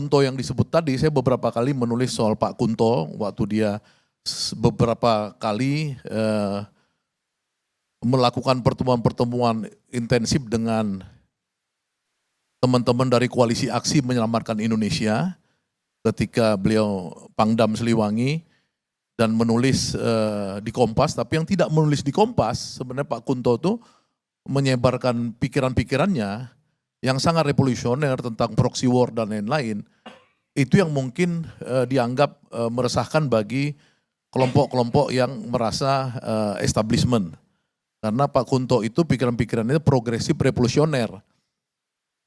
Kunto yang disebut tadi, saya beberapa kali menulis soal Pak Kunto waktu dia beberapa kali melakukan pertemuan-pertemuan intensif dengan teman-teman dari Koalisi Aksi Menyelamatkan Indonesia ketika beliau Pangdam Siliwangi dan menulis di Kompas, tapi yang tidak menulis di Kompas sebenarnya Pak Kunto tuh menyebarkan pikiran-pikirannya yang sangat revolusioner tentang proxy war dan lain-lain, itu yang mungkin dianggap meresahkan bagi kelompok-kelompok yang merasa establishment. Karena Pak Kunto itu pikiran-pikirannya progresif revolusioner.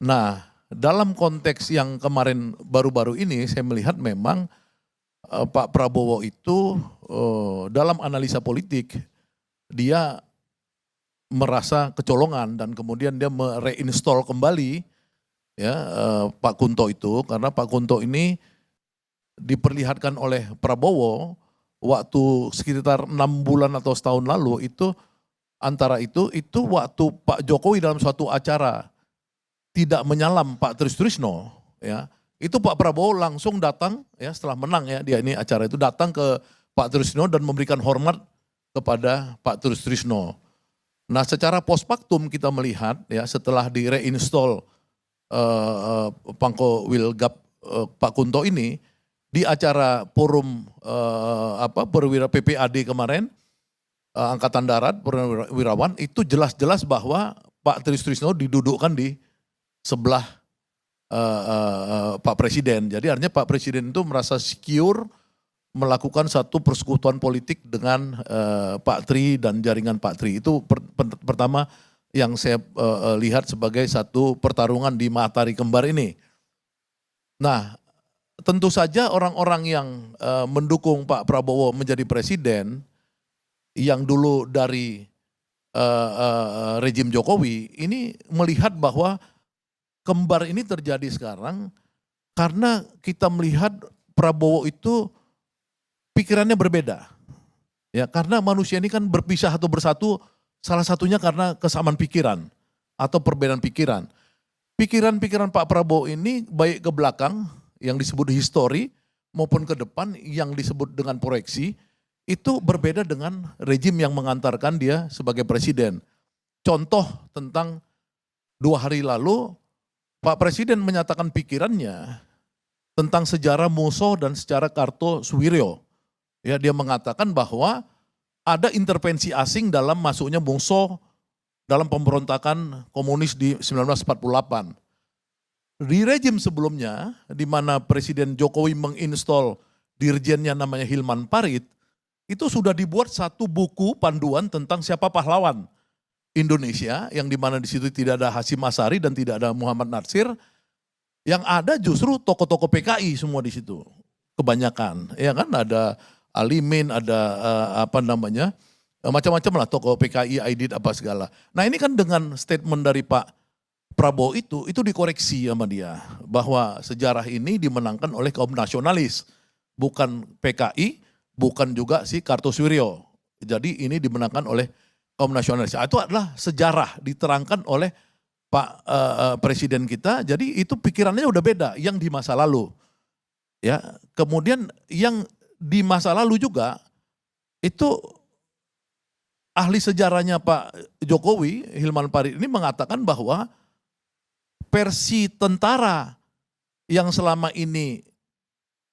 Nah, dalam konteks yang kemarin baru-baru ini saya melihat memang Pak Prabowo itu dalam analisa politik dia merasa kecolongan dan kemudian dia mereinstall kembali ya Pak Kunto itu, karena Pak Kunto ini diperlihatkan oleh Prabowo waktu sekitar 6 bulan atau setahun lalu itu antara itu waktu Pak Jokowi dalam suatu acara tidak menyalam Pak Trisno ya, itu Pak Prabowo langsung datang ya setelah menang ya dia ini acara itu datang ke Pak Trisno dan memberikan hormat kepada Pak Trisno. Nah, secara post factum kita melihat ya setelah di reinstall Pangko Wilgap Pak Kunto ini di acara forum perwira PPAD kemarin Angkatan Darat Perwirawan itu jelas-jelas bahwa Pak Trisno didudukkan di sebelah Pak Presiden. Jadi artinya Pak Presiden itu merasa secure melakukan satu persekutuan politik dengan Pak Tri dan jaringan Pak Tri. Itu pertama yang saya lihat sebagai satu pertarungan di Matahari Kembar ini. Nah, tentu saja orang-orang yang mendukung Pak Prabowo menjadi presiden, yang dulu dari rejim Jokowi, ini melihat bahwa kembar ini terjadi sekarang karena kita melihat Prabowo itu pikirannya berbeda. Ya, karena manusia ini kan berpisah atau bersatu salah satunya karena kesamaan pikiran atau perbedaan pikiran. Pikiran-pikiran Pak Prabowo ini baik ke belakang yang disebut histori maupun ke depan yang disebut dengan proyeksi itu berbeda dengan rejim yang mengantarkan dia sebagai presiden. Contoh tentang 2 hari lalu Pak Presiden menyatakan pikirannya tentang sejarah Muso dan sejarah Kartosuwiryo. Ya, dia mengatakan bahwa ada intervensi asing dalam masuknya Muso dalam pemberontakan komunis di 1948. Di rejim sebelumnya, di mana Presiden Jokowi menginstall dirjennya namanya Hilman Parit, itu sudah dibuat satu buku panduan tentang siapa pahlawan Indonesia, yang di mana di situ tidak ada Hasyim Asyari dan tidak ada Muhammad Natsir, yang ada justru tokoh-tokoh PKI semua di situ, kebanyakan, ya kan ada Alimin, ada macam-macam lah tokoh PKI, Aidit apa segala. Nah ini kan dengan statement dari Pak Prabowo itu dikoreksi sama dia bahwa sejarah ini dimenangkan oleh kaum nasionalis, bukan PKI, bukan juga si Kartosuwiryo. Jadi ini dimenangkan oleh kaum nasionalis. Itu adalah sejarah diterangkan oleh Pak Presiden kita. Jadi itu pikirannya udah beda yang di masa lalu. Ya, kemudian yang di masa lalu juga itu ahli sejarahnya Pak Jokowi, Hilman Parit ini mengatakan bahwa versi tentara yang selama ini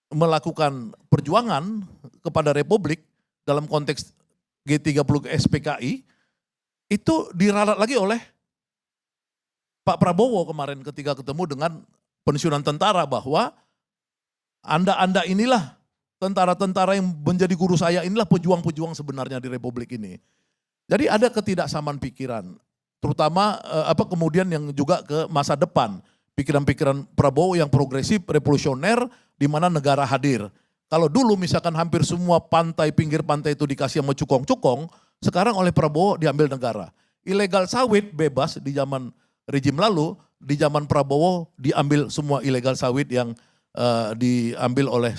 melakukan perjuangan kepada Republik dalam konteks G30 SPKI itu diralat lagi oleh Pak Prabowo kemarin ketika ketemu dengan pensiunan tentara bahwa Anda inilah tentara-tentara yang menjadi guru saya, inilah pejuang-pejuang sebenarnya di Republik ini. Jadi ada ketidaksamaan pikiran, terutama kemudian yang juga ke masa depan. Pikiran-pikiran Prabowo yang progresif, revolusioner, di mana negara hadir. Kalau dulu misalkan hampir semua pantai, pinggir pantai itu dikasih sama cukong-cukong, sekarang oleh Prabowo diambil negara. Ilegal sawit bebas di zaman rejim lalu, di zaman Prabowo diambil semua ilegal sawit yang diambil oleh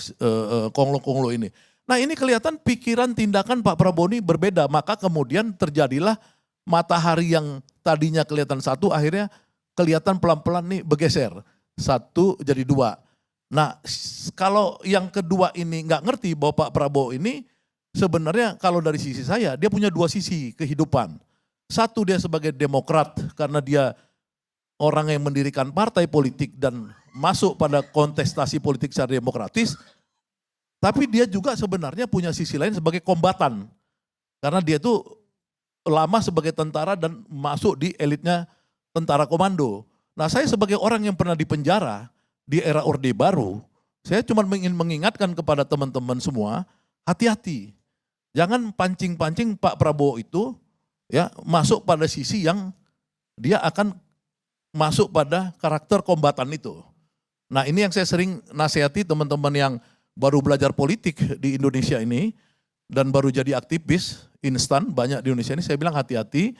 konglo-konglo ini. Nah ini kelihatan pikiran tindakan Pak Prabowo ini berbeda, maka kemudian terjadilah matahari yang tadinya kelihatan satu akhirnya kelihatan pelan-pelan nih bergeser. 1 jadi 2. Nah, kalau yang kedua ini nggak ngerti bahwa Pak Prabowo ini sebenarnya kalau dari sisi saya, dia punya dua sisi kehidupan. Satu, dia sebagai demokrat karena dia orang yang mendirikan partai politik dan masuk pada kontestasi politik secara demokratis, tapi dia juga sebenarnya punya sisi lain sebagai kombatan. Karena dia tuh lama sebagai tentara dan masuk di elitnya tentara komando. Nah, saya sebagai orang yang pernah dipenjara di era Orde Baru, saya cuma ingin mengingatkan kepada teman-teman semua, hati-hati. Jangan pancing-pancing Pak Prabowo itu ya masuk pada sisi yang dia akan masuk pada karakter kombatan itu. Nah, ini yang saya sering nasihati teman-teman yang baru belajar politik di Indonesia ini dan baru jadi aktivis instan banyak di Indonesia ini, saya bilang hati-hati.